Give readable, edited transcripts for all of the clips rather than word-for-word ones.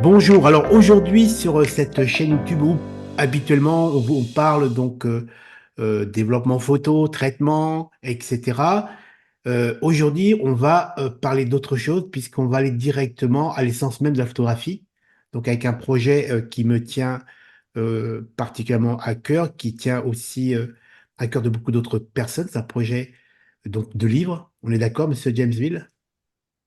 Bonjour, alors aujourd'hui sur cette chaîne YouTube où habituellement on parle développement photo, traitement, etc. Aujourd'hui on va parler d'autre chose puisqu'on va aller directement à l'essence même de la photographie, donc avec un projet qui me tient particulièrement à cœur, qui tient aussi à cœur de beaucoup d'autres personnes. C'est un projet donc de livre, on est d'accord, Monsieur Jamesville?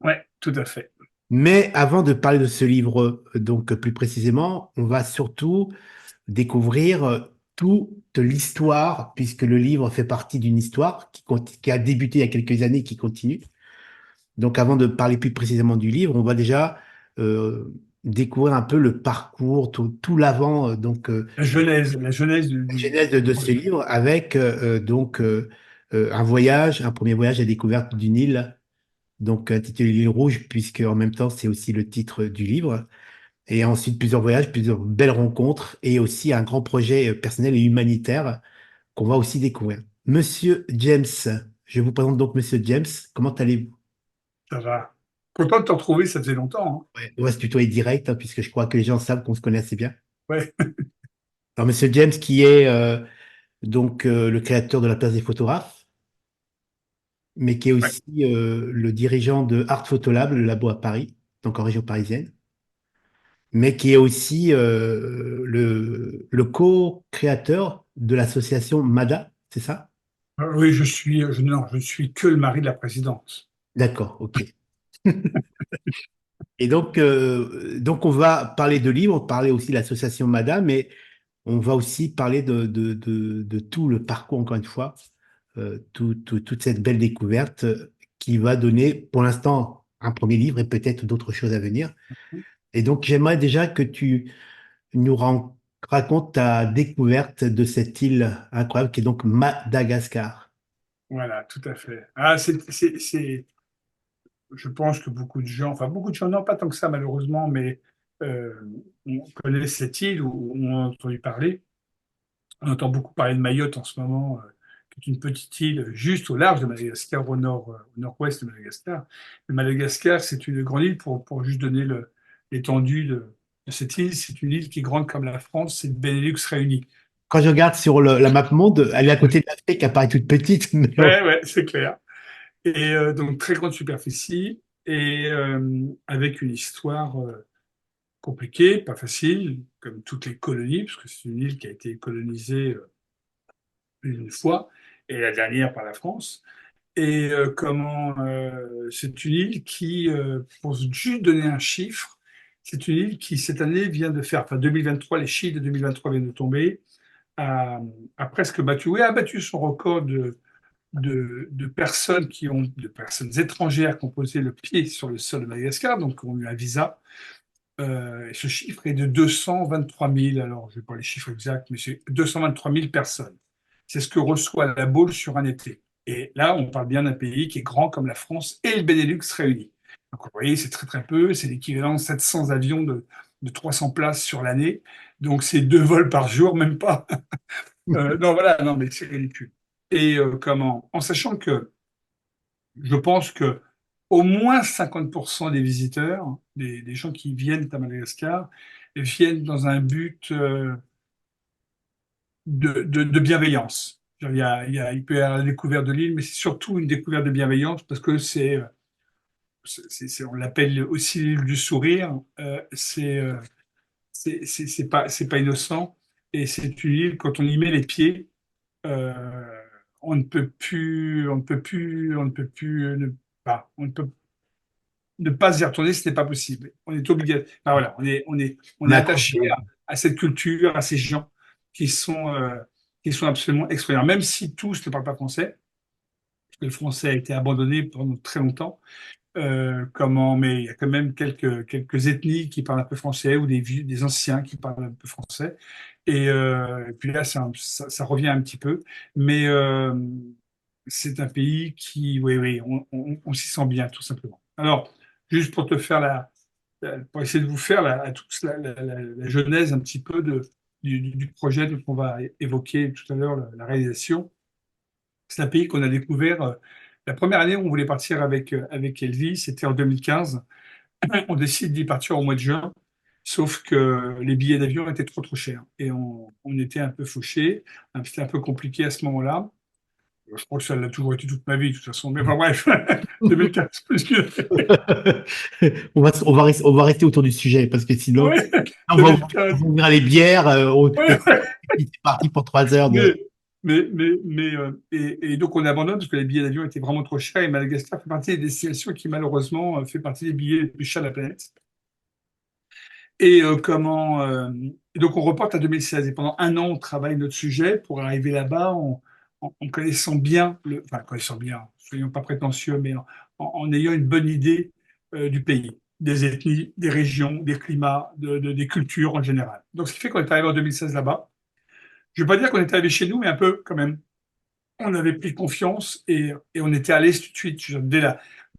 Ouais, tout à fait. Mais avant de parler de ce livre, donc plus précisément, on va surtout découvrir toute l'histoire, puisque le livre fait partie d'une histoire qui a débuté il y a quelques années et qui continue. Donc avant de parler plus précisément du livre, on va déjà découvrir un peu le parcours, tout l'avant, La genèse la du genèse de ce projet. livre, avec un voyage, un premier voyage à découverte d'une île, donc intitulé L'île Rouge, puisque en même temps c'est aussi le titre du livre. Et ensuite, plusieurs voyages, plusieurs belles rencontres et aussi un grand projet personnel et humanitaire qu'on va aussi découvrir. Monsieur James, je vous présente donc Monsieur James. Comment allez-vous? Ça va. Content de te retrouver, ça faisait longtemps, Ouais, on va se tutoyer direct, hein, puisque je crois que les gens savent qu'on se connaît assez bien. hein. Ouais. Alors, Monsieur James, qui est le créateur de la place des photographes, mais qui est Ouais. aussi le dirigeant de Art Photolab, le labo à Paris, donc en région parisienne, mais qui est aussi le co-créateur de l'association MADA, c'est ça? Oui, non, je suis que le mari de la présidente. D'accord, ok. Et donc on va parler de livres, on va parler aussi de l'association Madame, mais on va aussi parler de tout le parcours, encore une fois, toute cette belle découverte qui va donner, pour l'instant, un premier livre et peut-être d'autres choses à venir. Et donc j'aimerais déjà que tu racontes ta découverte de cette île incroyable qui est donc Madagascar. Voilà, tout à fait. Je pense que beaucoup de gens, non pas tant que ça malheureusement, mais euh, on connaît cette île ou on en a entendu parler. On entend beaucoup parler de Mayotte en ce moment, qui est une petite île juste au large de Madagascar, au nord-ouest de Madagascar. Mais Madagascar, c'est une grande île, pour juste donner l'étendue de cette île. C'est une île qui est grande comme la France, c'est le Benelux réuni. Quand je regarde sur la map monde, elle est à côté de l'Afrique, elle paraît toute petite, mais Ouais, ouais, c'est clair. Et donc, très grande superficie et avec une histoire compliquée, pas facile, comme toutes les colonies, parce que c'est une île qui a été colonisée plus d'une fois, et la dernière par la France. Et c'est une île qui, pour juste donner un chiffre, c'est une île qui cette année vient de faire, enfin 2023, les chiffres de 2023 viennent de tomber, a presque battu, oui, a battu son record de personnes étrangères qui ont posé le pied sur le sol de Madagascar, donc qui ont eu un visa. Et ce chiffre est de 223 000, alors je n'ai pas les chiffres exacts, mais c'est 223 000 personnes. C'est ce que reçoit la Baule sur un été. Et là, on parle bien d'un pays qui est grand comme la France et le Benelux réunis. Donc vous voyez, c'est très très peu, c'est l'équivalent de 700 avions de 300 places sur l'année. Donc c'est deux vols par jour, même pas. Non, voilà, non, mais c'est ridicule. Et en sachant que je pense que au moins 50% des visiteurs, des gens qui viennent à Madagascar, viennent dans un but de bienveillance. Il peut y avoir la découverte de l'île, mais c'est surtout une découverte de bienveillance parce que on l'appelle aussi l'île du sourire. C'est pas innocent et c'est une île, quand on y met les pieds, euh, on ne peut plus on ne peut ne pas y retourner, ce n'est pas possible. On est obligé. Enfin, voilà, on on est a attaché accroché. à cette culture, à ces gens qui sont, euh, qui sont absolument extraordinaires. Même si tous ne parlent pas français, le français a été abandonné pendant très longtemps. Mais il y a quand même quelques ethnies qui parlent un peu français ou des anciens qui parlent un peu français. Et puis là, ça revient un petit peu. Mais c'est un pays qui, oui, oui, on s'y sent bien, tout simplement. Alors, juste pour te faire pour essayer de vous faire à tous la genèse un petit peu du projet dont on va évoquer tout à l'heure la réalisation. C'est un pays qu'on a découvert la première année où on voulait partir avec Elvis, c'était en 2015. On décide d'y partir au mois de juin. Sauf que les billets d'avion étaient trop chers. Et on était un peu fauchés. C'était un peu compliqué à ce moment-là. Je crois que ça l'a toujours été toute ma vie, de toute façon. Mais enfin, bref, 2015, plus que... On va rester autour du sujet parce que sinon, Ouais, on 2015. va ouvrir les bières. Ouais, C'est parti pour 3 heures de. mais, et donc on abandonne parce que les billets d'avion étaient vraiment trop chers et Madagascar fait partie des destinations qui malheureusement fait partie des billets les plus chers de la planète. Et et donc on reporte à 2016 et pendant un an on travaille notre sujet pour arriver là-bas en connaissant bien enfin connaissant bien, soyons pas prétentieux, mais en ayant une bonne idée du pays, des ethnies, des régions, des climats, des cultures en général. Donc ce qui fait qu'on est arrivé en 2016 là-bas. Je ne vais pas dire qu'on est arrivé chez nous, mais un peu quand même. On avait pris confiance et on était à l'aise tout de suite.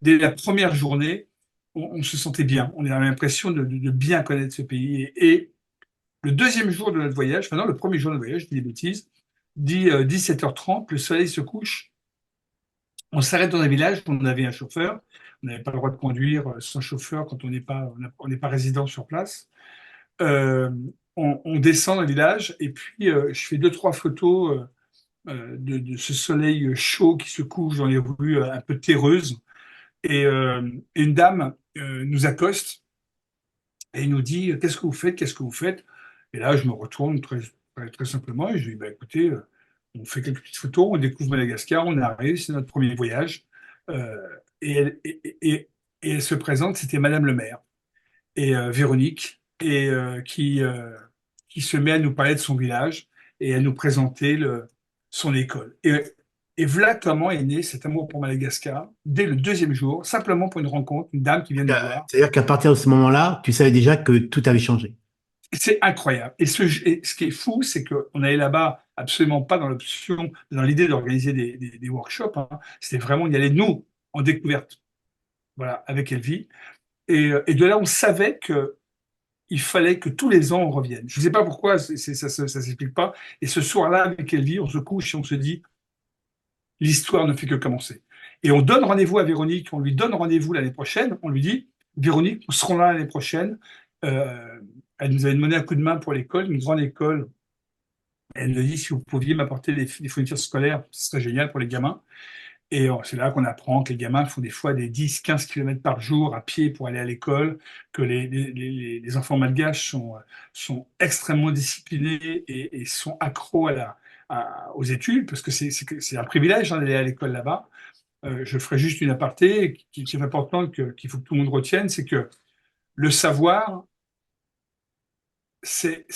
Dès la première journée, on se sentait bien. On avait l'impression de bien connaître ce pays. Et le deuxième jour de notre voyage, enfin non, le premier jour de notre voyage, je dis des bêtises, dit 17h30, le soleil se couche. On s'arrête dans un village, on avait un chauffeur. On n'avait pas le droit de conduire sans chauffeur quand on n'est pas résident sur place. Euh, on descend dans le village et puis je fais deux, trois photos de ce soleil chaud qui se couche dans les rues un peu terreuses. Et une dame nous accoste et nous dit qu'est-ce que vous faites? Qu'est-ce que vous faites? Et là, je me retourne très simplement et je lui dis bah, écoutez, on fait quelques petites photos, on découvre Madagascar, on arrive, c'est notre premier voyage. Euh, et, elle, et elle se présente, c'était Madame le maire et Véronique, qui se met à nous parler de son village et à nous présenter son école. Et voilà comment est né cet amour pour Madagascar dès le deuxième jour, simplement pour une rencontre, une dame qui vient nous voir. C'est-à-dire qu'à partir de ce moment-là, tu savais déjà que tout avait changé. Et c'est incroyable. Et ce qui est fou, c'est qu'on allait là-bas absolument pas dans l'option, dans l'idée d'organiser des workshops, hein. C'était vraiment d'y aller, nous, en découverte, voilà, avec Elvie. Et de là, on savait que il fallait que tous les ans on revienne. Je ne sais pas pourquoi, ça s'explique pas. Et ce soir-là, avec Elvie, on se couche et on se dit, l'histoire ne fait que commencer. Et on donne rendez-vous à Véronique, on lui donne rendez-vous l'année prochaine, on lui dit, Véronique, nous serons là l'année prochaine. Euh, Elle nous avait demandé un coup de main pour l'école, une grande école. Elle nous a dit, si vous pouviez m'apporter des fournitures scolaires, ce serait génial pour les gamins. Et c'est là qu'on apprend que les gamins font des fois des 10-15 km par jour à pied pour aller à l'école, que les enfants malgaches sont extrêmement disciplinés et sont accros aux études, parce que c'est un privilège hein, d'aller à l'école là-bas. Je ferai juste une aparté qui est importante, qu'il faut que tout le monde retienne, c'est que le savoir, c'est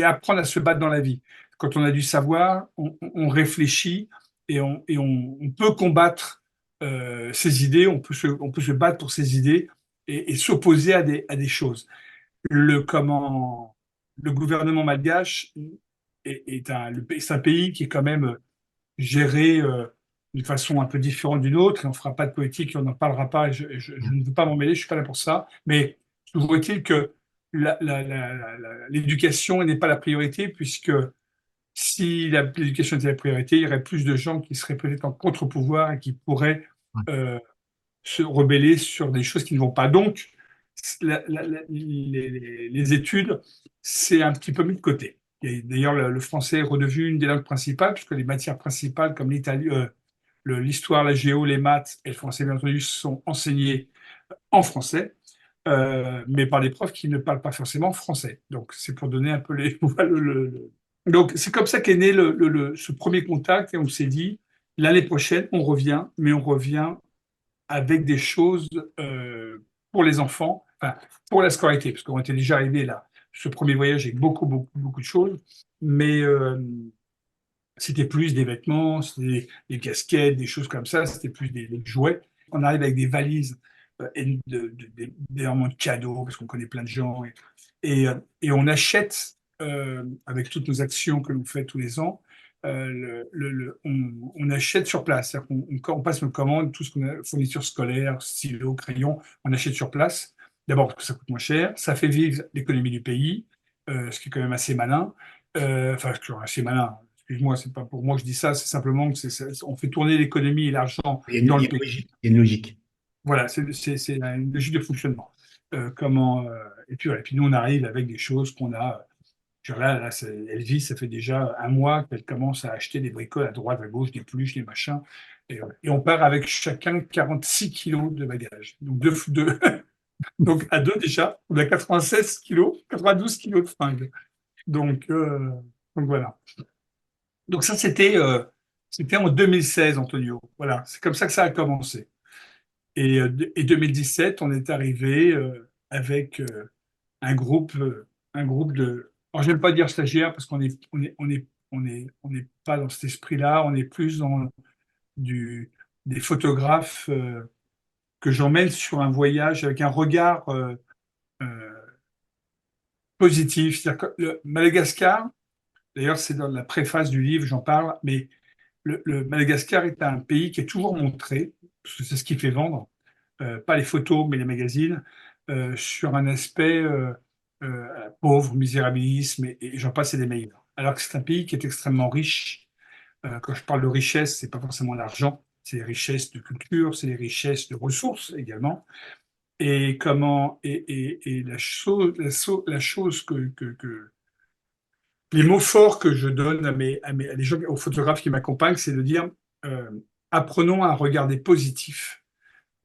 apprendre à se battre dans la vie. Quand on a du savoir, on réfléchit on peut combattre ses idées, on peut se battre pour ses idées et s'opposer à des choses. Le gouvernement malgache c'est un pays qui est quand même géré d'une façon un peu différente d'une autre. Et on ne fera pas de politique, et on n'en parlera pas. Je ne veux pas m'en mêler, je ne suis pas là pour ça. Mais toujours est-il que l'éducation n'est pas la priorité, puisque si l'éducation était la priorité, il y aurait plus de gens qui seraient peut-être en contre-pouvoir et qui pourraient Ouais. euh, se rebeller sur des choses qui ne vont pas. Donc, les études, c'est un petit peu mis de côté. Et d'ailleurs, le français est redevenu une des langues principales, puisque les matières principales comme l'histoire, la géo, les maths et le français, bien entendu, sont enseignées en français, mais par des profs qui ne parlent pas forcément français. Donc, c'est pour donner un peu les... voilà, Donc, c'est comme ça qu'est né ce premier contact et on s'est dit, l'année prochaine, on revient, mais on revient avec des choses pour les enfants, enfin, pour la scolarité, parce qu'on était déjà arrivé là, ce premier voyage avec beaucoup de choses, mais c'était plus des vêtements, c'était des casquettes, des choses comme ça, c'était plus des jouets. On arrive avec des valises et d'énormément de cadeaux, parce qu'on connaît plein de gens, et on achète, avec toutes nos actions que l'on fait tous les ans, on achète sur place. C'est-à-dire on passe nos commandes, tout ce qu'on a, fournitures scolaires, stylos, crayons, on achète sur place. D'abord parce que ça coûte moins cher, ça fait vivre l'économie du pays, ce qui est quand même assez malin. Enfin, assez malin. Excuse-moi, c'est pas pour moi que je dis ça, c'est simplement que on fait tourner l'économie et l'argent dans Il y le a une pays. logique. Il y a une logique. Voilà, c'est une logique de fonctionnement. Et puis, voilà. Et puis nous, on arrive avec des choses qu'on a. Genre là, Elvis, ça fait déjà un mois qu'elle commence à acheter des bricoles à droite, à gauche, des peluches, des machins. Et on part avec chacun 46 kilos de bagages. Donc, donc à deux déjà, on a 96 kilos, 92 kilos de fringues. Donc, euh, donc voilà. Donc ça, c'était en 2016, Antonio. Voilà, c'est comme ça que ça a commencé. Et 2017, on est arrivé avec un groupe de. Alors, j'aime pas dire stagiaires parce on n'est pas dans cet esprit-là. On est plus dans du, des photographes que j'emmène sur un voyage avec un regard euh, positif. C'est-à-dire que Madagascar, d'ailleurs, c'est dans la préface du livre, j'en parle, mais le Madagascar est un pays qui est toujours montré, parce que c'est ce qui fait vendre, pas les photos, mais les magazines, sur un aspect pauvre, misérabilisme, et j'en passe et des meilleurs. Alors que c'est un pays qui est extrêmement riche. Quand je parle de richesse, c'est pas forcément l'argent, c'est les richesses de culture, c'est les richesses de ressources également. Et la chose les mots forts que je donne à les gens, aux photographes qui m'accompagnent, c'est de dire euh, apprenons à regarder positif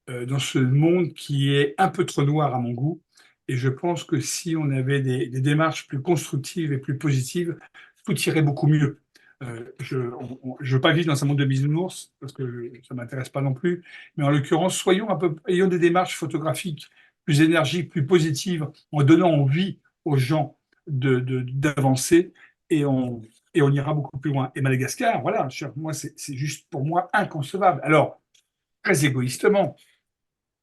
dans ce monde qui est un peu trop noir à mon goût. Et je pense que si on avait des démarches plus constructives et plus positives, tout irait beaucoup mieux. Je veux pas vivre dans un monde de bisounours parce que ça m'intéresse pas non plus. Mais en l'occurrence, ayons des démarches photographiques plus énergiques, plus positives, en donnant envie aux gens d'avancer et et on ira beaucoup plus loin. Et Madagascar, voilà, moi, c'est juste pour moi inconcevable. Alors, très égoïstement,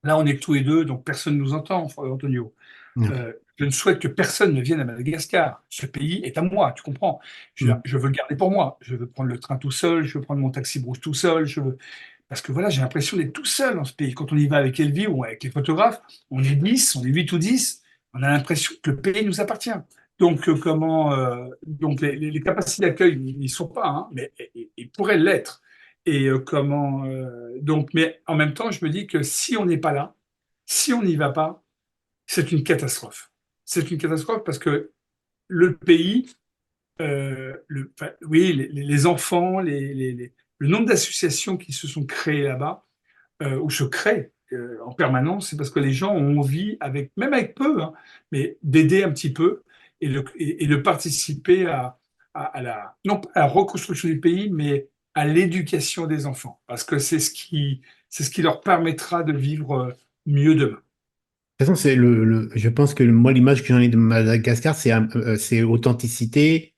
là, on est tous les deux, donc personne ne nous entend, Antonio. Je ne souhaite que personne ne vienne à Madagascar. Ce pays est à moi, tu comprends? Mm. Je veux le garder pour moi. Je veux prendre le train tout seul, je veux prendre mon taxi brousse tout seul. Parce que voilà, j'ai l'impression d'être tout seul dans ce pays. Quand on y va avec Elvie ou avec les photographes, on est 10, on est 8 ou 10, on a l'impression que le pays nous appartient. Donc les capacités d'accueil n'y sont pas, hein, mais ils pourraient l'être. Mais en même temps, je me dis que si on n'est pas là, si on n'y va pas, c'est une catastrophe. C'est une catastrophe parce que le pays, enfin, oui, les enfants, le nombre d'associations qui se sont créées là-bas, ou se créent en permanence, c'est parce que les gens ont envie, même avec peu, hein, mais d'aider un petit peu et de participer à non pas à la reconstruction du pays, mais à l'éducation des enfants, parce que c'est ce qui leur permettra de vivre mieux demain. De toute façon, je pense que moi, l'image que j'en ai de Madagascar, c'est authenticité.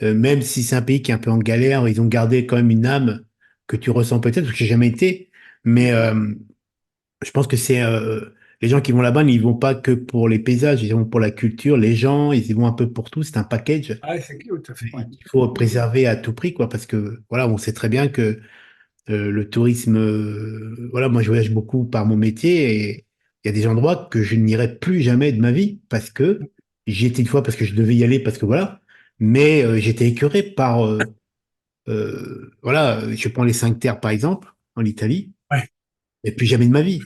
Même si c'est un pays qui est un peu en galère, ils ont gardé quand même une âme que tu ressens peut-être, parce que j'ai jamais été. Mais je pense que c'est les gens qui vont là-bas, ils n'y vont pas que pour les paysages, ils vont pour la culture, les gens, ils y vont un peu pour tout. C'est un package Ah, c'est tout à fait. Ouais. qu'il faut préserver à tout prix, quoi, parce que voilà, on sait très bien que le tourisme, voilà, moi je voyage beaucoup par mon métier et il y a des endroits que je n'irai plus jamais de ma vie parce que j'y étais une fois parce que je devais y aller parce que voilà, mais j'étais écœuré par, voilà, je prends les cinq terres par exemple en Italie Ouais. et plus jamais de ma vie,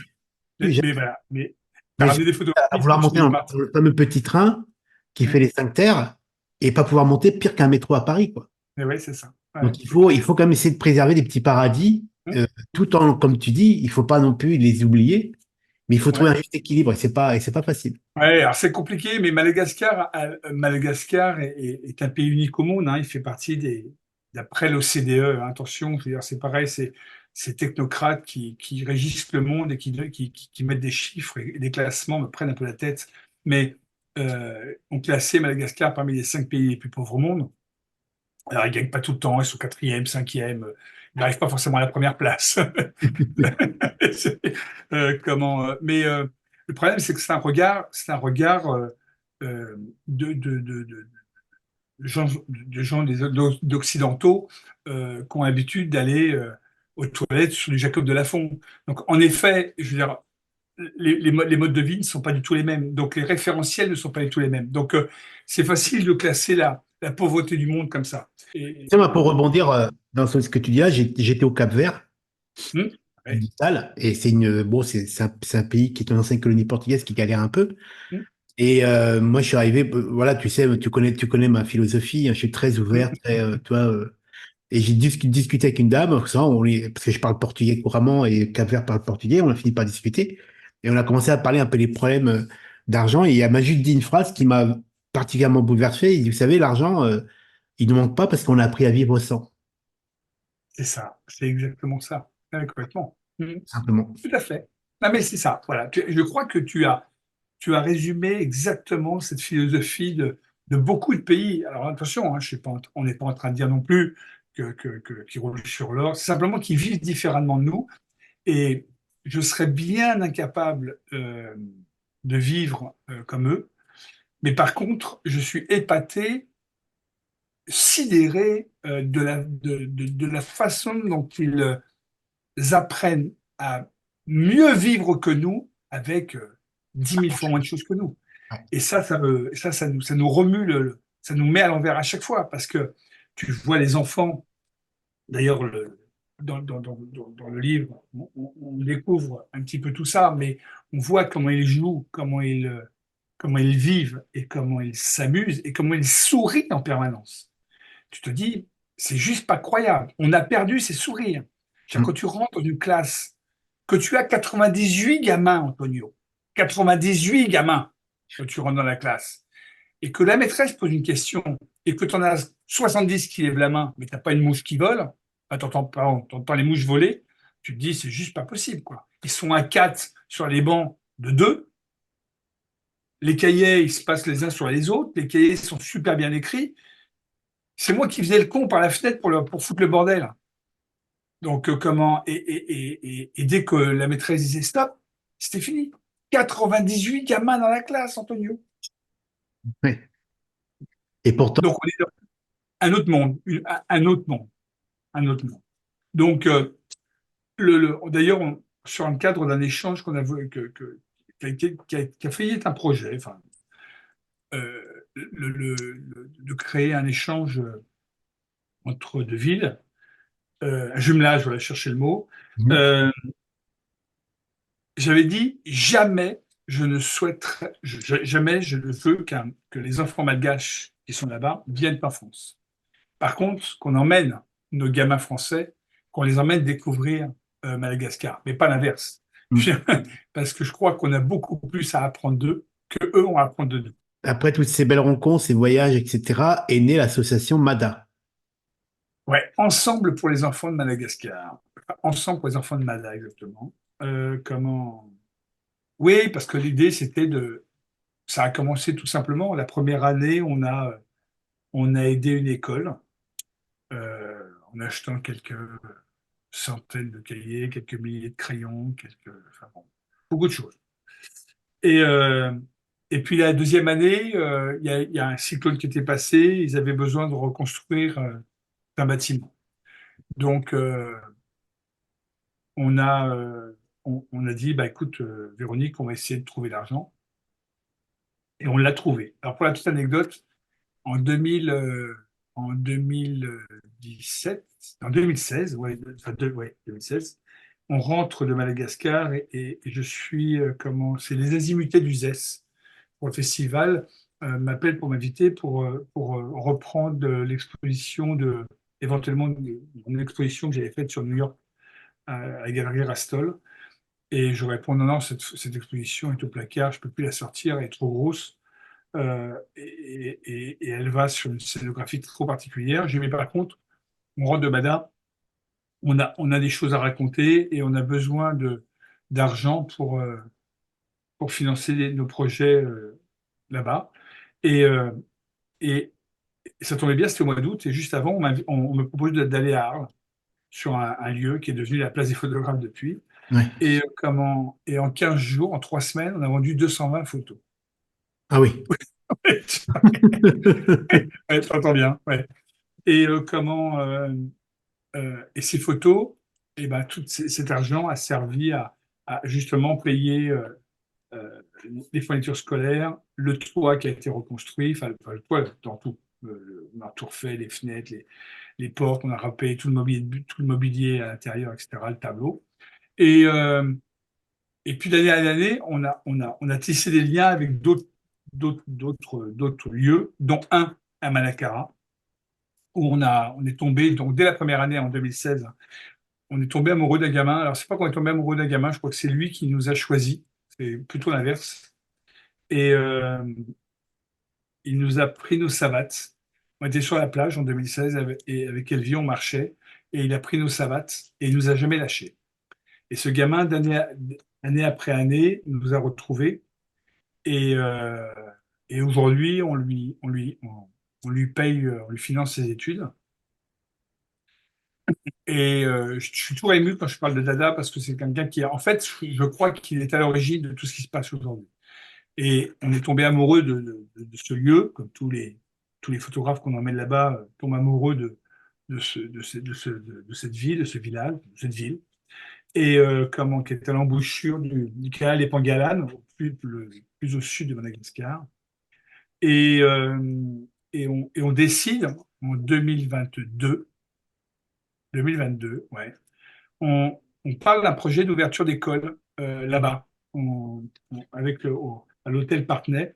plus jamais. Mais voilà. Mais tu as Imagine ramené des à photographies, vouloir sinon je monter serais dans parti. le fameux petit train qui fait Hein. les cinq terres et pas pouvoir monter pire qu'un métro à Paris, quoi. Mais ouais, c'est ça. Ouais, Donc c'est clair. il faut quand même essayer de préserver des petits paradis, Hein. tout en, comme tu dis, il faut pas non plus les oublier, mais il faut trouver Ouais. un juste équilibre et c'est pas facile. Ouais, alors c'est compliqué, mais Madagascar est un pays unique au monde. Hein. Il fait partie d'après l'OCDE, hein, attention, je veux dire, c'est pareil, c'est ces technocrates qui régissent le monde et qui mettent des chiffres et des classements me prennent un peu la tête. Mais ont classé Madagascar parmi les 5 pays les plus pauvres au monde. Alors, ils gagnent pas tout le temps, ils sont quatrième, cinquième, ils n'arrivent pas forcément à la première place. C'est- le problème, c'est que c'est un regard euh, de gens d'occidentaux qui ont l'habitude d'aller aux toilettes sur du Jacob de Lafont. Donc, en effet, je veux dire, les modes de vie ne sont pas du tout les mêmes. Donc, les référentiels ne sont pas du tout les mêmes. Donc, c'est facile de classer la pauvreté du monde comme ça. Tiens, moi, pour rebondir dans ce que tu dis là, j'étais au Cap-Vert Hmm. Ouais. initiale. Et bon, c'est un pays qui est une ancienne colonie portugaise qui galère un peu. Mm, Et moi, je suis arrivé, voilà, tu sais, tu connais ma philosophie, hein, je suis très ouvert, mm. très, tu vois, et j'ai discuté avec une dame, ça, parce que je parle portugais couramment et Cap-Vert parle portugais, on a fini par discuter. Et on a commencé à parler un peu des problèmes d'argent. Et elle m'a juste dit une phrase qui m'a particulièrement bouleversé. Il dit, vous savez, l'argent, il ne manque pas parce qu'on a appris à vivre sans, C'est ça, c'est exactement ça. Ouais, complètement. Mm. simplement. Tout à fait. Non, mais c'est ça. Voilà. Je crois que tu as résumé exactement cette philosophie de beaucoup de pays. Alors attention, hein, je suis pas, on n'est pas en train de dire non plus qu'ils roulent sur l'or. C'est simplement qu'ils vivent différemment de nous. Et je serais bien incapable de vivre comme eux. Mais par contre, je suis épaté, sidéré de la façon dont ils apprennent à mieux vivre que nous avec 10 000 fois moins de choses que nous. Ouais. Et ça nous remue, ça nous met à l'envers à chaque fois parce que tu vois les enfants, d'ailleurs, dans le livre, on découvre un petit peu tout ça, mais on voit comment ils jouent, comment ils vivent et comment ils s'amusent et comment ils sourient en permanence. Tu te dis, c'est juste pas croyable. On a perdu ces sourires. C'est-à-dire, quand Mm. tu rentres dans une classe, que tu as 98 gamins, Antonio, 98 gamins, que tu rentres dans la classe, et que la maîtresse pose une question, et que tu en as 70 qui lèvent la main, mais tu n'as pas une mouche qui vole, tu entends les mouches voler, tu te dis, c'est juste pas possible, quoi. Ils sont à 4 sur les bancs de 2, les cahiers, ils se passent les uns sur les autres, les cahiers sont super bien écrits. C'est moi qui faisais le con par la fenêtre pour foutre le bordel. Donc, comment et dès que la maîtresse disait stop, c'était fini. 98 gamins dans la classe, Antonio. Ouais. Et pourtant, Donc, on est dans un autre monde, un autre monde, un autre monde. Donc, d'ailleurs, sur un cadre d'un échange qu'on a qui a failli être un projet, enfin, de créer un échange entre deux villes, un jumelage, voilà, chercher le mot. mhm. Euh, J'avais dit jamais je ne souhaiterais, jamais je ne veux que les enfants malgaches qui sont là-bas viennent en France. Par contre, qu'on emmène nos gamins français, qu'on les emmène découvrir Madagascar, mais pas l'inverse. Mm. Parce que je crois qu'on a beaucoup plus à apprendre d'eux que eux ont à apprendre de nous. Après toutes ces belles rencontres, ces voyages, etc., est née l'association MADA. Ouais, ensemble pour les enfants de Madagascar. Enfin, ensemble pour les enfants de Mada, exactement. Comment? Oui, parce que l'idée, c'était de. Ça a commencé tout simplement. La première année, on a aidé une école en achetant quelques centaines de cahiers, quelques milliers de crayons, enfin bon, beaucoup de choses. Et, euh, et puis la deuxième année, il y a un cyclone qui était passé, ils avaient besoin de reconstruire un bâtiment. Donc on a dit, bah écoute, Véronique, on va essayer de trouver l'argent. Et on l'a trouvé. Alors pour la petite anecdote, en 2000, en 2017, en 2016, ouais, enfin, ouais, 2016, on rentre de Madagascar et je suis, c'est les azimutés du ZES pour le festival, m'appelle pour m'inviter pour reprendre l'exposition éventuellement une exposition que j'avais faite sur New York à la galerie Rastol. Et je réponds, non, non, cette exposition est au placard, je ne peux plus la sortir, elle est trop grosse. Et elle va sur une scénographie trop particulière. Je dis, mais par contre, on rentre de Bada, on a des choses à raconter et on a besoin d'argent pour financer nos projets là-bas. Et, euh, et, et ça tombait bien, c'était au mois d'août, et juste avant, on me propose d'aller à Arles, sur un lieu qui est devenu la place des photographes depuis. Ouais. Et en 15 jours, en 3 semaines, on a vendu 220 photos. Ah oui. Ouais, t'entends bien. Ouais. Et et ces photos, et ben, cet argent a servi à justement payer euh, les fournitures scolaires, le toit qui a été reconstruit, enfin, le toit dans tout. On a tout refait, les fenêtres, les portes, on a repayé tout le mobilier à l'intérieur, etc., le tableau. Et, euh, et puis d'année en année, on a tissé des liens avec d'autres lieux, dont un à Malacara, où on est tombé, donc dès la première année en 2016, on est tombé amoureux d'un gamin. Alors, c'est pas qu'on est tombé amoureux d'un gamin, je crois que c'est lui qui nous a choisis. C'est plutôt l'inverse. Et il nous a pris nos savates. On était sur la plage en 2016 et avec Elvie, on marchait. Et il a pris nos savates et il nous a jamais lâchés. Et ce gamin, année après année, nous a retrouvés. Et, euh, et aujourd'hui, on lui paye, on lui finance ses études. Et je suis toujours ému quand je parle de Dada parce que c'est quelqu'un qui, en fait, je crois qu'il est à l'origine de tout ce qui se passe aujourd'hui. Et on est tombé amoureux de ce lieu, comme tous les photographes qu'on emmène là-bas tombent amoureux de cette ville, de ce village, de cette ville. Et comment, qui est à l'embouchure du canal des Pangalan, plus au sud de Madagascar. Et, euh, et on décide en 2022, ouais, on parle d'un projet d'ouverture d'école là-bas, avec à l'hôtel Parthenay,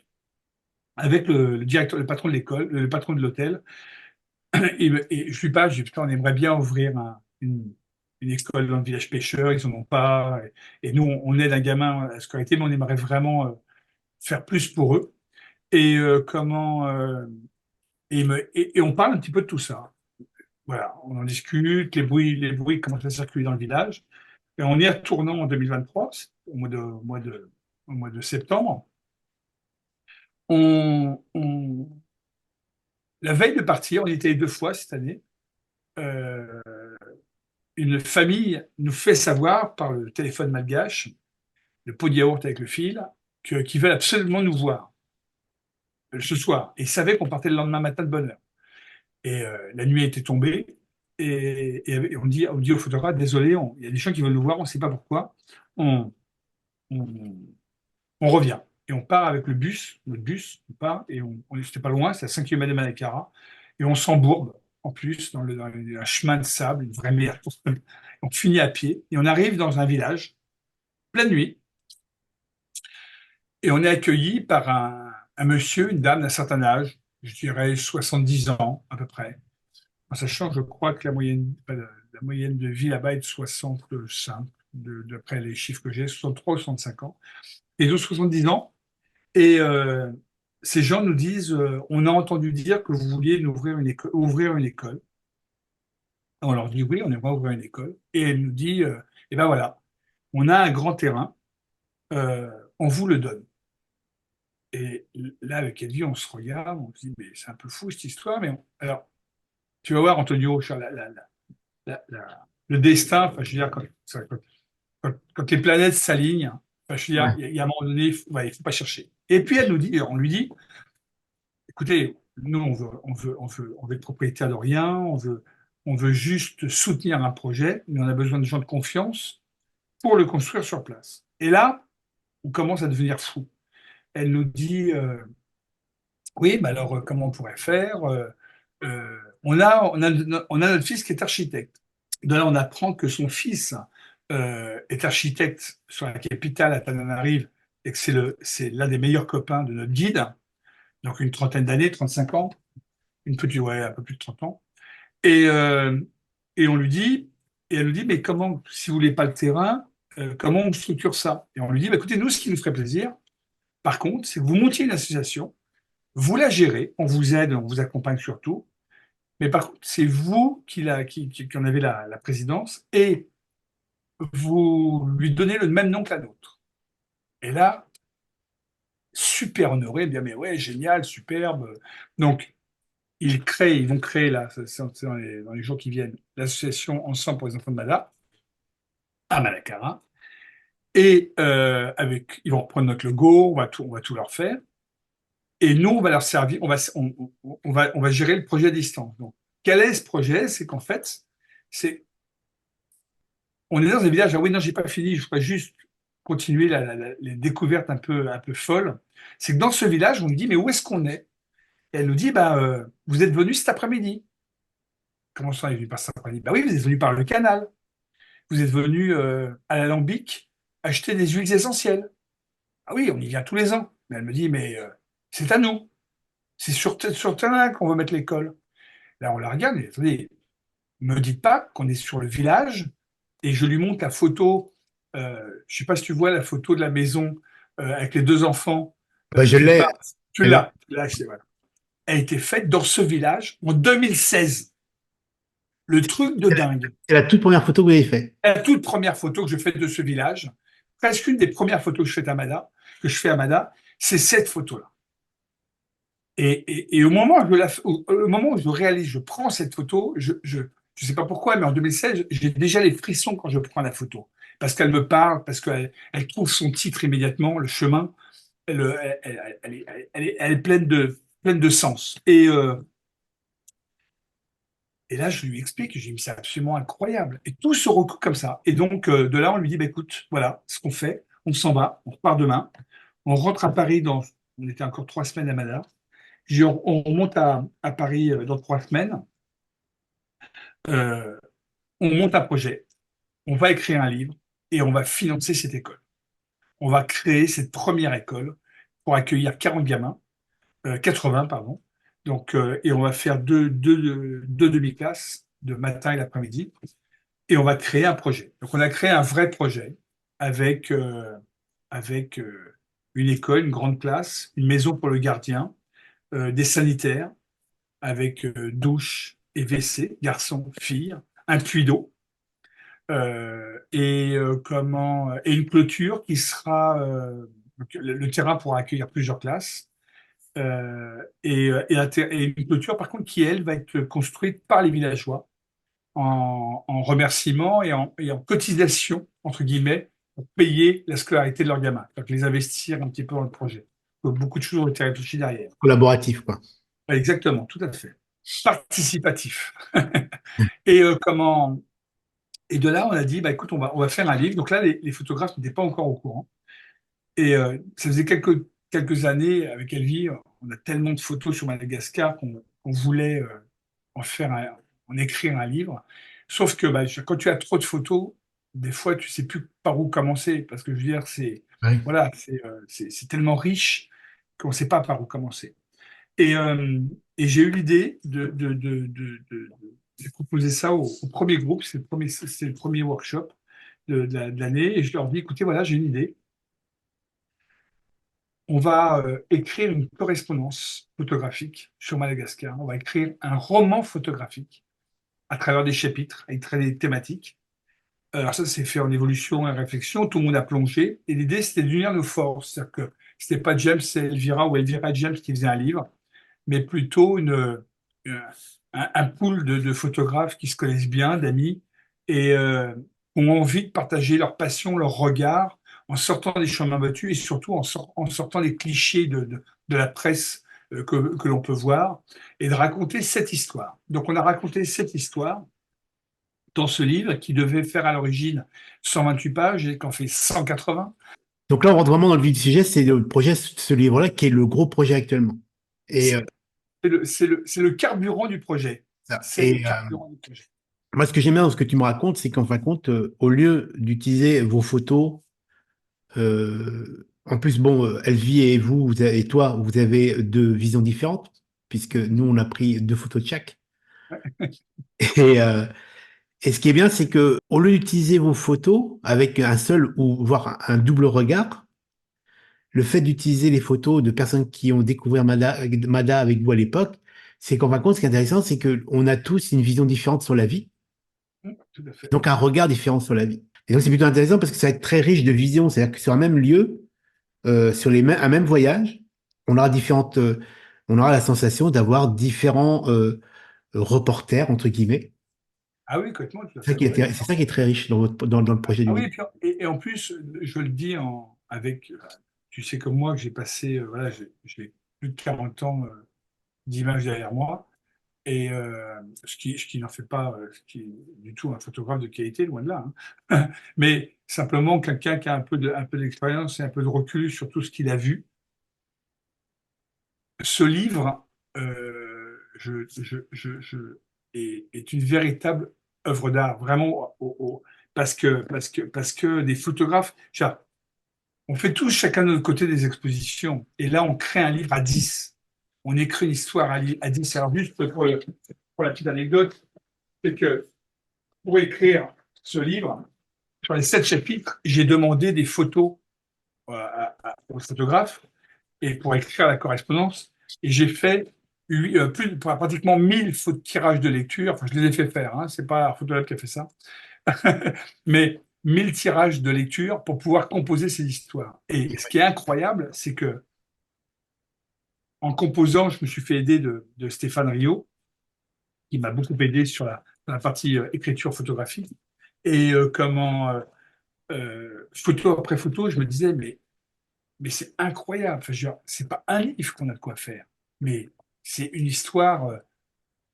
avec le directeur, le patron de l'école, le patron de l'hôtel. Et je lui parle, je dis, putain, on aimerait bien ouvrir une école dans le village pêcheur, ils n'en ont pas. Et nous, on aide un gamin à la scolarité, mais on aimerait vraiment faire plus pour eux. Et et on parle un petit peu de tout ça. Voilà, on en discute, les bruits commencent à circuler dans le village. Et en y retournant en 2023, au mois de septembre, on, la veille de partir, on y était 2 fois cette année, euh, une famille nous fait savoir par le téléphone malgache, le pot de yaourt avec le fil, qu'ils veulent absolument nous voir ce soir. Et ils savaient qu'on partait le lendemain matin de bonne heure. Et la nuit était tombée. Et on dit au photographe, désolé, il y a des gens qui veulent nous voir, on ne sait pas pourquoi. On, on, on revient. Et on part avec le bus, notre bus, on part, et c'était pas loin, c'est à 5 km de Malacara, et on s'embourbe, en plus, dans un chemin de sable, une vraie merde. On finit à pied, et on arrive dans un village, pleine nuit, et on est accueilli par un monsieur, une dame d'un certain âge, je dirais 70 ans à peu près, en sachant, je crois que la moyenne de vie là-bas est de 65, d'après les chiffres que j'ai, 63 ou 65 ans. Et de 70 ans, et ces gens nous disent, on a entendu dire que vous vouliez ouvrir une école. On leur dit oui, on aimerait ouvrir une école. Et elle nous dit, eh ben voilà, on a un grand terrain, on vous le donne. Et là, avec Elvie, on se regarde, on se dit, mais c'est un peu fou cette histoire. Alors, tu vas voir, Antonio, le destin, enfin, je veux dire, quand les planètes s'alignent, enfin, je veux dire, Ouais. il y a un moment donné, il faut pas chercher. Et puis elle nous dit, on lui dit, écoutez, nous, on veut être propriétaire de rien, on veut juste soutenir un projet, mais on a besoin de gens de confiance pour le construire sur place. Et là, on commence à devenir fou. Elle nous dit, oui, mais alors comment on pourrait faire on a notre fils qui est architecte. De là, on apprend que son fils est architecte sur la capitale à Tananarive et que c'est l'un des meilleurs copains de notre guide, donc une trentaine d'années, 35 ans, une petite, ouais, un peu plus de 30 ans. Et, euh, et on lui dit, et elle nous dit, mais comment, si vous voulez pas le terrain, comment on structure ça? Et on lui dit, bah, écoutez, nous, ce qui nous ferait plaisir, par contre, c'est que vous montiez une association, vous la gérez, on vous aide, on vous accompagne surtout, mais par contre, c'est vous qui en avez la présidence et vous lui donnez le même nom que la nôtre. Et là, super honoré, bien, mais ouais, génial, superbe. Donc, ils vont créer là, c'est dans les jours qui viennent, l'association Ensemble pour les enfants de Mada à Malacara. Et ils vont reprendre notre logo, on va tout leur faire. Et nous, on va leur servir, on va gérer le projet à distance. Donc, quel est ce projet? C'est qu'en fait, c'est, on est dans un village. Ah oui, non, j'ai pas fini. Je voudrais juste continuer les découvertes un peu folles. C'est que dans ce village, on nous dit, mais où est-ce qu'on est? Et elle nous dit, bah, vous êtes venu cet après-midi. Comment ça, on est venu par cet après-midi? Bah oui, vous êtes venu par le canal. vous êtes venu à l'Alambic acheter des huiles essentielles. Ah oui, on y vient tous les ans. Mais elle me dit, mais c'est à nous. C'est sur terrain qu'on va mettre l'école. Là, on la regarde et attendez, me dites pas qu'on est sur le village et je lui montre la photo. Je sais pas si tu vois la photo de la maison avec les deux enfants Bah, je qui l'ai. partent. Tu Elle- l'as. Là, voilà. Elle a été faite dans ce village en 2016. Le truc de dingue. C'est la toute première photo que vous avez faite. La toute première photo que je fais de ce village, presque une des premières photos que je fais à Mada, c'est cette photo-là. Et au moment où au moment où je réalise, je prends cette photo, je sais pas pourquoi, mais en 2016, j'ai déjà les frissons quand je prends la photo. Parce qu'elle me parle, parce qu'elle trouve son titre immédiatement, le chemin, elle est pleine de sens. Et là, je lui explique, j'ai dit, c'est absolument incroyable. Et tout se recoupe comme ça. Et donc, de là, on lui dit, bah, écoute, voilà ce qu'on fait, on s'en va, on repart demain, on rentre à Paris on était encore 3 semaines à Madrid. On monte à Paris dans 3 semaines. Euh, on monte un projet, on va écrire un livre et on va financer cette école. On va créer cette première école pour accueillir 40 gamins, 80, pardon. Donc, et on va faire deux demi-classes, de matin et l'après-midi, et on va créer un projet. Donc, on a créé un vrai projet avec, avec une école, une grande classe, une maison pour le gardien, des sanitaires, avec douche et WC, garçons, filles, un puits d'eau, et une clôture qui sera le terrain pourra accueillir plusieurs classes, et une clôture par contre qui elle va être construite par les villageois en remerciement et en cotisation entre guillemets pour payer la scolarité de leurs gamins, donc les investir un petit peu dans le projet. Donc, beaucoup de choses ont été réfléchies derrière. Collaboratif, quoi. Exactement, tout à fait. Participatif. Et comment Et de là, on a dit, bah, écoute, on va faire un livre. Donc là, les photographes n'étaient pas encore au courant. Et ça faisait quelques années avec Elvie, on a tellement de photos sur Madagascar qu'on voulait en faire en écrire un livre. Sauf que bah, quand tu as trop de photos, des fois, tu sais plus par où commencer. Parce que je veux dire, Ouais. voilà, c'est tellement riche qu'on ne sait pas par où commencer. Et, euh, et j'ai eu l'idée de proposer ça au premier groupe, c'est le premier workshop de l'année, et je leur dis, écoutez, voilà, j'ai une idée. On va écrire une correspondance photographique sur Madagascar. On va écrire un roman photographique à travers des chapitres, avec des thématiques. Alors ça, c'est fait en évolution et en réflexion. Tout le monde a plongé. Et l'idée, c'était d'unir nos forces. C'est-à-dire que c'était pas James et Elvira ou Elvira et James qui faisaient un livre, mais plutôt un pool de photographes qui se connaissent bien, d'amis, et ont envie de partager leur passion, leur regard, en sortant des chemins battus et surtout en sortant des clichés de la presse que l'on peut voir, et de raconter cette histoire. Donc on a raconté cette histoire dans ce livre qui devait faire à l'origine 128 pages et qu'en fait 180. Donc là, on rentre vraiment dans le vif du sujet, c'est le projet, ce livre-là, qui est le gros projet actuellement. Et, C'est le carburant du projet. ça. C'est le carburant du projet. Moi, ce que j'aime bien dans ce que tu me racontes, c'est qu'en fin de compte, au lieu d'utiliser vos photos, en plus, bon, Elvie et vous, et toi, vous avez deux visions différentes, puisque nous, on a pris deux photos de chaque. Et, euh, et ce qui est bien, c'est que au lieu d'utiliser vos photos avec un seul ou voire un double regard, le fait d'utiliser les photos de personnes qui ont découvert Mada avec vous à l'époque, c'est qu'en fin de compte, ce qui est intéressant, c'est qu'on a tous une vision différente sur la vie, Tout à fait. donc un regard différent sur la vie. Et donc c'est plutôt intéressant parce que ça va être très riche de visions, c'est-à-dire que sur un même lieu, sur un même voyage, on aura on aura la sensation d'avoir différents reporters entre guillemets. Ah oui, complètement, tout à fait. Ouais. C'est ça qui est très riche dans dans le projet du Ah oui, livre. et en plus, je le dis avec, tu sais comme moi que j'ai passé, voilà, j'ai plus de 40 ans d'images derrière moi, et ce qui n'en fait pas du tout un photographe de qualité, loin de là, hein. Mais simplement quelqu'un qui a un peu d'expérience et un peu de recul sur tout ce qu'il a vu. Ce livre est une véritable œuvre d'art, vraiment, parce que des photographes, on fait tous chacun de notre côté des expositions. Et là, on crée un livre à 10. On écrit une histoire à 10. Alors, juste pour la petite anecdote, c'est que pour écrire ce livre, sur les 7 chapitres, j'ai demandé des photos aux photographes et pour écrire la correspondance. Et j'ai fait pratiquement 1000 tirages de lecture. Enfin, je les ai fait faire, hein, c'est pas un photographe qui a fait ça. Mais 1000 tirages de lecture pour pouvoir composer ces histoires. Et ce qui est incroyable, c'est que en composant, je me suis fait aider de Stéphane Rio, qui m'a beaucoup aidé sur la partie écriture photographique. Et photo après photo, je me disais, mais c'est incroyable. Enfin, c'est pas un livre qu'on a de quoi faire, mais c'est une histoire,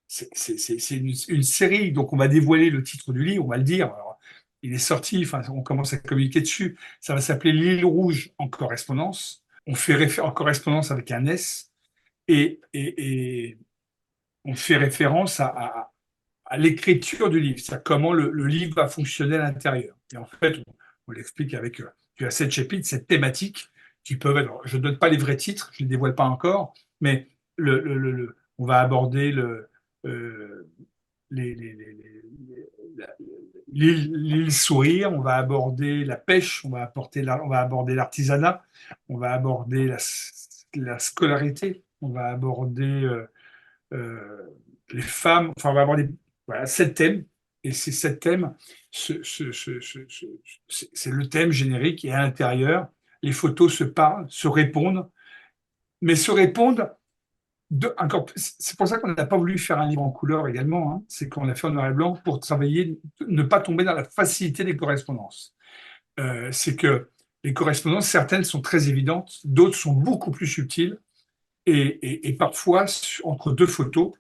c'est une série. Donc, on va dévoiler le titre du livre, on va le dire. Alors, il est sorti, enfin, on commence à communiquer dessus. Ça va s'appeler L'île rouge en correspondance. On fait en correspondance avec un S et on fait référence à l'écriture du livre, c'est-à-dire comment le livre va fonctionner à l'intérieur. Et en fait, on l'explique avec, tu as 7 chapitres, 7 thématiques qui peuvent être, je ne donne pas les vrais titres, je ne les dévoile pas encore, mais on va aborder euh, la- l'île sourire, on va aborder la pêche, on va aborder l'artisanat, on va aborder la scolarité, on va aborder euh, les femmes, enfin, on va avoir voilà, 7 thèmes. Et ces 7 thèmes, c'est le thème générique. Et à l'intérieur, les photos se parlent, se répondent, mais se répondent. Encore, c'est pour ça qu'on n'a pas voulu faire un livre en couleur également. Hein. C'est qu'on l'a fait en noir et blanc pour travailler, ne pas tomber dans la facilité des correspondances. C'est que les correspondances, certaines sont très évidentes, d'autres sont beaucoup plus subtiles. Et parfois, entre 2 photos,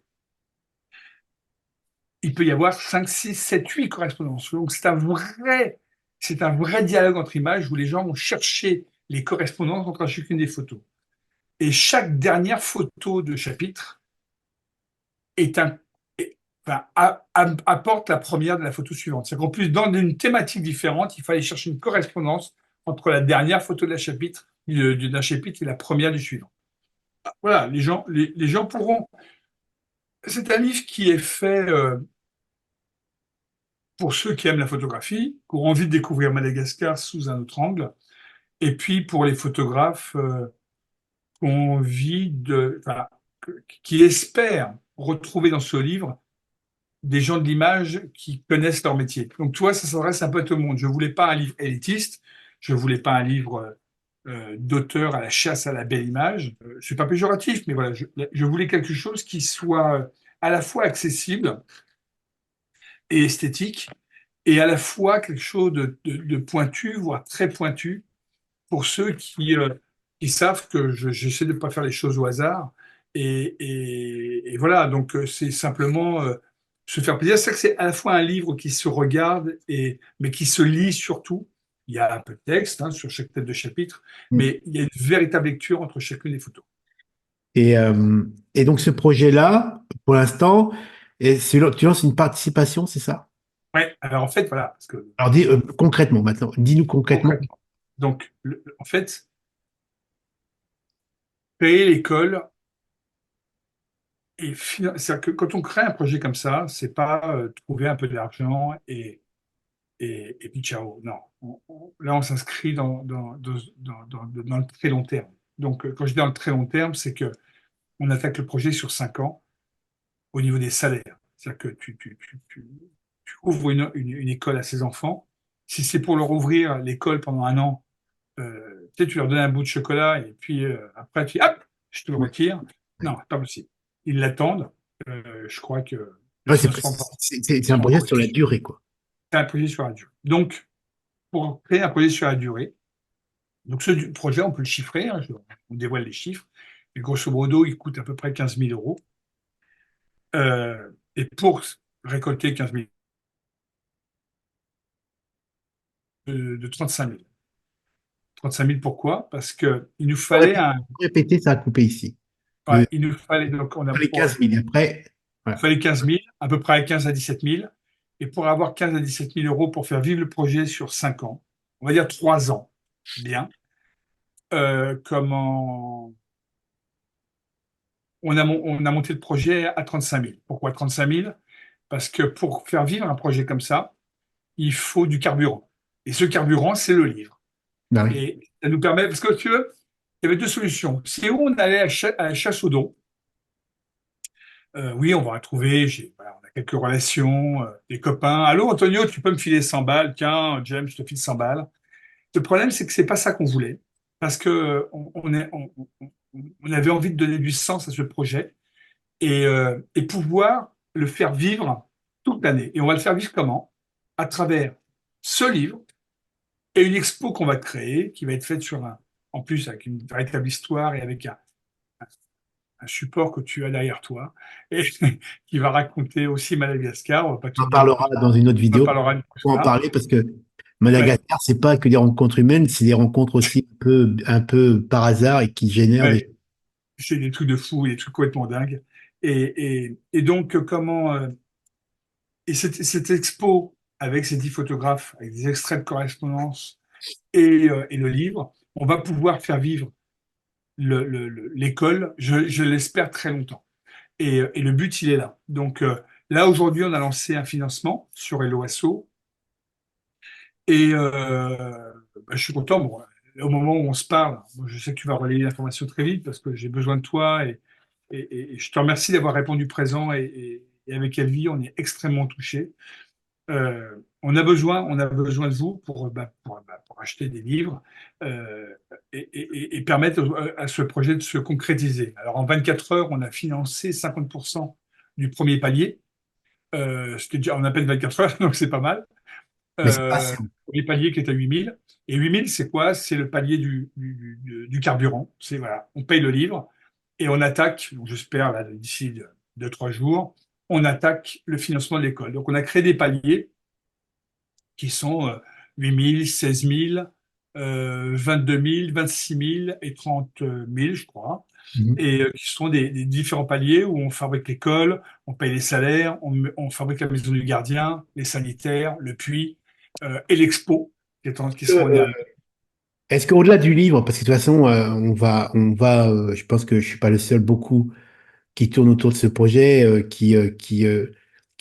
il peut y avoir 5, 6, 7, 8 correspondances. Donc c'est un vrai dialogue entre images où les gens vont chercher les correspondances entre chacune des photos. Et chaque dernière photo de chapitre est enfin, apporte la première de la photo suivante. C'est-à-dire qu'en plus, dans une thématique différente, il fallait chercher une correspondance entre la dernière photo de la chapitre, d'un chapitre et la première du suivant. Voilà, les gens pourront. C'est un livre qui est fait pour ceux qui aiment la photographie, qui ont envie de découvrir Madagascar sous un autre angle, et puis pour les photographes qui ont envie enfin, qui espèrent retrouver dans ce livre des gens de l'image qui connaissent leur métier. Donc, toi, ça s'adresse un peu à tout le monde. Je voulais pas un livre élitiste, je voulais pas un livre d'auteur à la chasse à la belle image. Je suis pas péjoratif, mais voilà, je voulais quelque chose qui soit à la fois accessible et esthétique, et à la fois quelque chose de pointu, voire très pointu, pour ceux qui savent que j'essaie de ne pas faire les choses au hasard. Et voilà, donc c'est simplement se faire plaisir. C'est que c'est à la fois un livre qui se regarde, mais qui se lit surtout. Il y a un peu de texte hein, sur chaque tête de chapitre, Mm. mais il y a une véritable lecture entre chacune des photos. Et donc ce projet-là, pour l'instant, tu lances une participation, c'est ça? Ouais, alors en fait, voilà, parce que Alors concrètement maintenant, dis-nous concrètement. concrètement. Donc, en fait, créer l'école. C'est-à-dire que quand on crée un projet comme ça, c'est pas trouver un peu d'argent et puis ciao. Non. Là, on s'inscrit dans le très long terme. Donc, quand je dis dans le très long terme, c'est que on attaque le projet sur 5 ans au niveau des salaires. C'est-à-dire que tu ouvres une école à ces enfants. Si c'est pour leur ouvrir l'école pendant un an, tu sais, tu leur donnes un bout de chocolat et puis après, tu dis, hop, je te le Ouais. retire. Ouais. Non, c'est pas possible. Ils l'attendent. Je crois que le Ouais, financement par c'est un sont projet encore sur la difficile. durée, quoi. C'est un projet sur la durée. Donc, pour créer un projet sur la durée, donc ce projet, on peut le chiffrer, hein, on dévoile les chiffres, et grosso modo, il coûte à peu près 15 000 euros. Et pour récolter 15 000 de 35 000. 35 000 pourquoi? Parce qu'il nous fallait Répéter, ça a coupé ici. ouais, il nous fallait, donc Les 15 000. Après, il voilà. fallait 15 000, à peu près 15 à 17 000. et pour avoir 15 à 17 000 euros pour faire vivre le projet sur 5 ans, on va dire 3 ans, bien, comment on a monté le projet à 35 000. Pourquoi 35 000? Parce que pour faire vivre un projet comme ça, il faut du carburant. Et ce carburant, c'est le livre. Bah oui. Et ça nous permet, parce que tu veux, il y avait deux solutions. C'est où on allait à la chasse au don. Oui, on va retrouver, voilà, on a quelques relations, des copains. Allô, Antonio, tu peux me filer 100 balles? Tiens, James, je te file 100 balles. Le problème, c'est que c'est pas ça qu'on voulait. Parce que on avait envie de donner du sens à ce projet et pouvoir le faire vivre toute l'année. Et on va le faire vivre comment? À travers ce livre et une expo qu'on va créer, qui va être faite en plus avec une véritable histoire et avec un support que tu as derrière toi, et qui va raconter aussi Madagascar. On va pas On tout en dire en parlera plus. dans une autre On en vidéo. parlera de tout Faut en ça. parler parce que Ouais, Madagascar, c'est pas que des rencontres humaines, c'est des rencontres aussi un peu par hasard et qui génèrent des. ouais. C'est des trucs de fou, des trucs complètement dingues. Et donc, et cette expo avec ces 10 photographes, avec des extraits de correspondance et le livre, on va pouvoir faire vivre l'école, je l'espère, très longtemps. Et le but, il est là. Donc là, aujourd'hui, on a lancé un financement sur Helloasso. Et bah, je suis content. Bon, au moment où on se parle, bon, je sais que tu vas relayer l'information très vite parce que j'ai besoin de toi. Et je te remercie d'avoir répondu présent. Et avec Elvie, on est extrêmement touchés. On a besoin de vous pour acheter des livres euh, et permettre à ce projet de se concrétiser. Alors, en 24 heures, on a financé 50% du premier palier. C'était déjà, on appelle 24 heures, donc c'est pas mal. Mais c'est pas assez. Premier palier qui est à 8 000. Et 8 000, c'est quoi? C'est le palier du carburant. C'est voilà, on paye le livre et on attaque, donc j'espère là, d'ici 2, 3 jours, on attaque le financement de l'école. Donc on a créé des paliers qui sont 8 000, 16 000, 22 000, 26 000 et 30 000, je crois, Mhm. et qui sont des différents paliers où on fabrique l'école, on paye les salaires, on fabrique la maison du gardien, les sanitaires, le puits et l'expo qui sera en dernier. Est-ce qu'au-delà du livre, parce que de toute façon, je pense que je suis pas le seul beaucoup qui tourne autour de ce projet, qui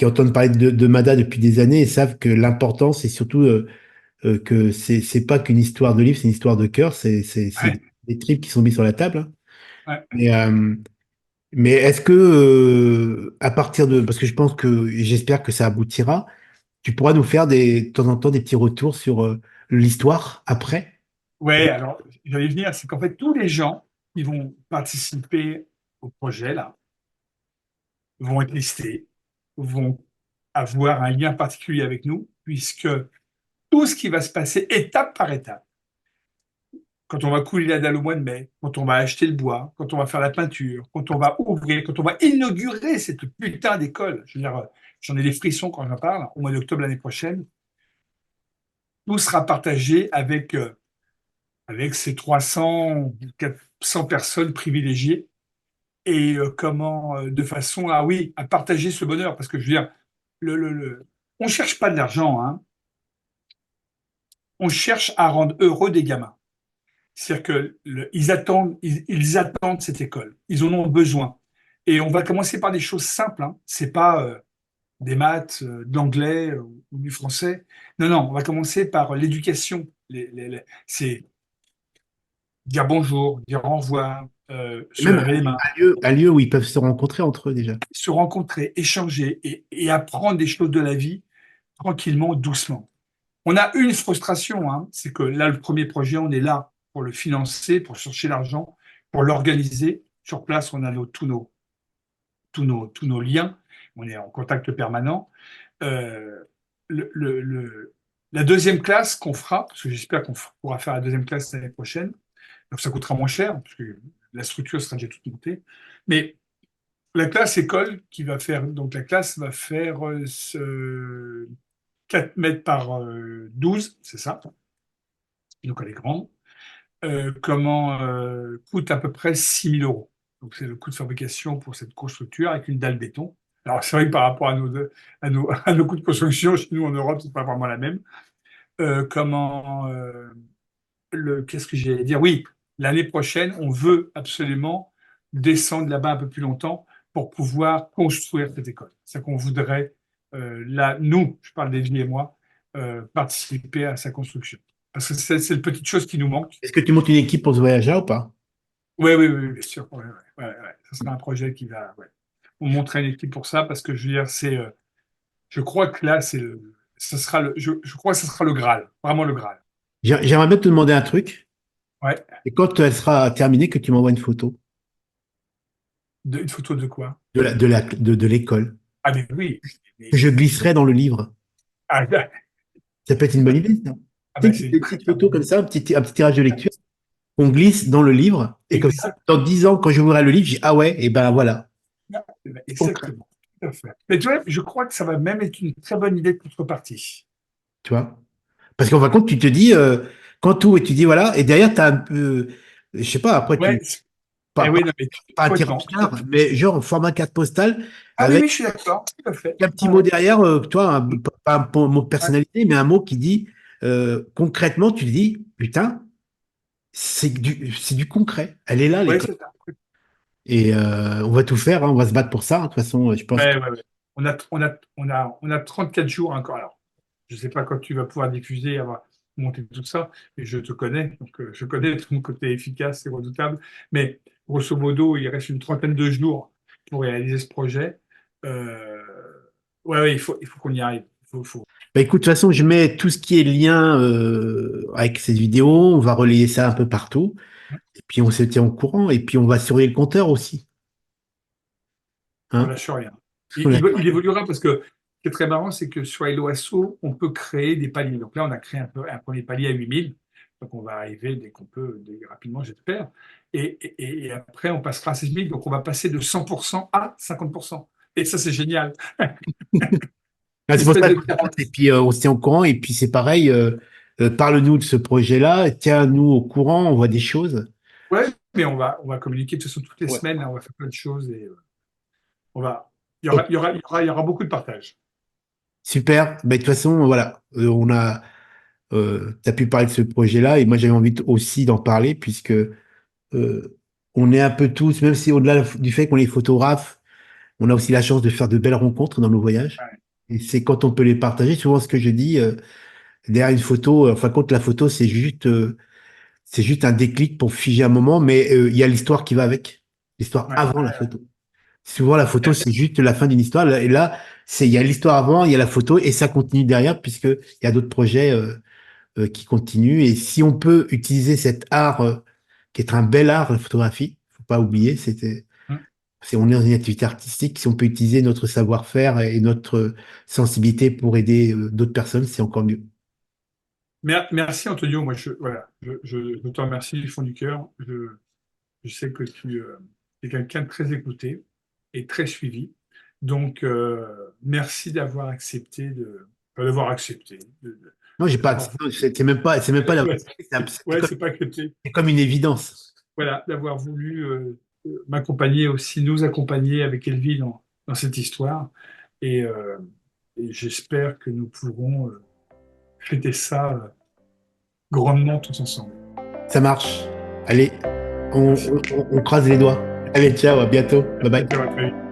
entendent parler de Mada depuis des années et savent que l'important, c'est surtout que c'est pas qu'une histoire de livre, c'est une histoire de cœur, c'est Ouais, des tripes qui sont mis sur la table, hein. ouais. Mais, mais est-ce que, à partir de, parce que je pense que, et j'espère que ça aboutira, tu pourras nous faire de temps en temps des petits retours sur l'histoire après? Ouais, alors j'allais venir, c'est qu'en fait tous les gens qui vont participer au projet là vont être listés, vont avoir un lien particulier avec nous, puisque tout ce qui va se passer étape par étape, quand on va couler la dalle au mois de mai, quand on va acheter le bois, quand on va faire la peinture, quand on va ouvrir, quand on va inaugurer cette putain d'école, je veux dire, j'en ai des frissons quand j'en parle, au mois d'octobre l'année prochaine, tout sera partagé avec ces 300, 400 personnes privilégiées et de façon à, oui, à partager ce bonheur. Parce que je veux dire, on ne cherche pas de l'argent, hein. On cherche à rendre heureux des gamins. C'est-à-dire ils attendent cette école. Ils en ont besoin. Et on va commencer par des choses simples, hein. C'est pas des maths, de l'anglais ou du français. Non, non, on va commencer par l'éducation. C'est dire bonjour, dire au revoir, Et se même laver les mains, un lieu où ils peuvent se rencontrer entre eux déjà. se rencontrer, échanger et apprendre des choses de la vie tranquillement, doucement. On a une frustration, hein, c'est que là, le premier projet, on est là pour le financer, pour chercher l'argent, pour l'organiser. Sur place, on a tous nos liens, on est en contact permanent. Euh, le, le- le- la deuxième classe qu'on fera, parce que j'espère qu'on pourra faire la deuxième classe l'année prochaine, donc ça coûtera moins cher, parce que la structure sera déjà toute montée. Mais la classe école qui va faire, donc la classe va faire 4 mètres par 12, c'est ça, donc elle est grande, coûte à peu près 6 000 euros. Donc c'est le coût de fabrication pour cette grosse structure avec une dalle béton. Alors, c'est vrai que par rapport à nos coûts de construction, chez nous en Europe, c'est pas vraiment la même. Comment qu'est-ce que j'allais dire? Oui, l'année prochaine, on veut absolument descendre là-bas un peu plus longtemps pour pouvoir construire cette école. C'est qu'on voudrait, là, nous, je parle d'Evie et moi, participer à sa construction. Parce que c'est une petite chose qui nous manque. Est-ce que tu montes une équipe pour ce voyage-là ou pas? Oui, oui, oui, bien sûr. Ouais, ouais, ouais, ouais. Ce sera un projet qui va. Ouais. On montrer une équipe pour ça parce que je veux dire, je crois que là, je crois que ce sera le Graal, vraiment le Graal. J'aimerais bien te demander un truc. Ouais. Et quand elle sera terminée, que tu m'envoies une photo Une photo de quoi? de l'école, Ah, mais oui. que Mais- je glisserai dans le livre. ah, Ça peut être une bonne idée, ça. ah Tu ben sais, c'est des une très petites très photos bonne comme idée. ça, un petit tirage de lecture, qu'on glisse dans le livre. Et comme ça, Exact, dans 10 ans, quand j'ouvrirai le livre, je dis, ah ouais, et ben voilà. C'est concret, exactement. Tout à fait. Mais tu vois, je crois que ça va même être une très bonne idée de contrepartie. tu vois. Parce qu'en fin de compte, tu te dis, quand tout, et tu dis, voilà, et derrière, tu as un peu, je sais pas, après, Ouais, pas, eh pas, oui, non, mais pas un complètement. tirage Tout à d'art, fait. mais genre en format carte postale, Ah oui, avec oui, je suis d'accord. Tout à fait. un petit Ouais, mot ouais. derrière, toi, pas un mot Ouais, personnalisé, mais un mot qui dit, concrètement, tu te dis, putain, c'est du concret. Elle est là, ouais, l'école. c'est ça. Et on va tout faire, hein, on va se battre pour ça. De toute façon, je pense que Ouais, ouais, ouais. On a 34 jours encore. Alors, je ne sais pas quand tu vas pouvoir diffuser, avoir monté tout ça, mais je te connais, donc je connais ton côté efficace et redoutable. Mais grosso modo, il reste une trentaine de jours pour réaliser ce projet. Euh, ouais, ouais, il faut qu'on y arrive. Faut. bah, écoute, de toute façon, je mets tout ce qui est lien avec cette vidéo, on va relayer ça un peu partout, et puis on se tient au courant, et puis on va surveiller le compteur aussi. On Hein? lâche rien. Il évoluera parce que ce qui est très marrant, c'est que sur Helloasso, on peut créer des paliers. Donc là, on a créé un premier palier à 8000. Donc on va arriver dès qu'on peut, rapidement, j'espère. Et après, on passera à 16 000. Donc on va passer de 100% à 50%. Et ça, c'est génial. Ah, Une c'est pour espèce ça de qu'on se passe, et garantie. puis on se tient au courant, et puis c'est pareil, parle-nous de ce projet-là, tiens-nous au courant, on voit des choses. Ouais, mais on va communiquer de toute façon toutes les Ouais. semaines. Là, on va faire plein de choses et on va, Ok. il y aura beaucoup de partage. Super. Bah, de toute façon, voilà, t'as pu parler de ce projet-là, et moi j'avais envie aussi d'en parler, puisque on est un peu tous, même si au-delà du fait qu'on est photographe, on a aussi la chance de faire de belles rencontres dans nos voyages. Ouais, Et c'est quand on peut les partager, souvent ce que je dis, derrière une photo, enfin, quand la photo, c'est juste un déclic pour figer un moment, mais il y a l'histoire qui va avec, l'histoire ouais, avant la photo. Souvent, la photo, c'est juste la fin d'une histoire. Et là, il y a l'histoire avant, il y a la photo, et ça continue derrière, puisqu'il y a d'autres projets qui continuent. Et si on peut utiliser cet art, qui est un bel art, la photographie, faut pas oublier, ouais. on est dans une activité artistique, si on peut utiliser notre savoir-faire et notre sensibilité pour aider d'autres personnes, c'est encore mieux. Merci Antonio, moi voilà, je te remercie du fond du cœur. Je sais que tu es quelqu'un de très écouté et très suivi. Donc merci d'avoir accepté, Non, j'ai pas, d'avoir non, c'est même pas ouais, ouais, comme, c'est pas accepté. c'est comme une évidence. Voilà, d'avoir voulu m'accompagner aussi, nous accompagner avec Elvie dans cette histoire. Et, euh, et j'espère que nous pourrons fêter ça grandement tous ensemble. Ça marche. Allez, Merci. on croise les doigts. Allez, ciao, à bientôt. À Bye bye. bientôt, à très vite.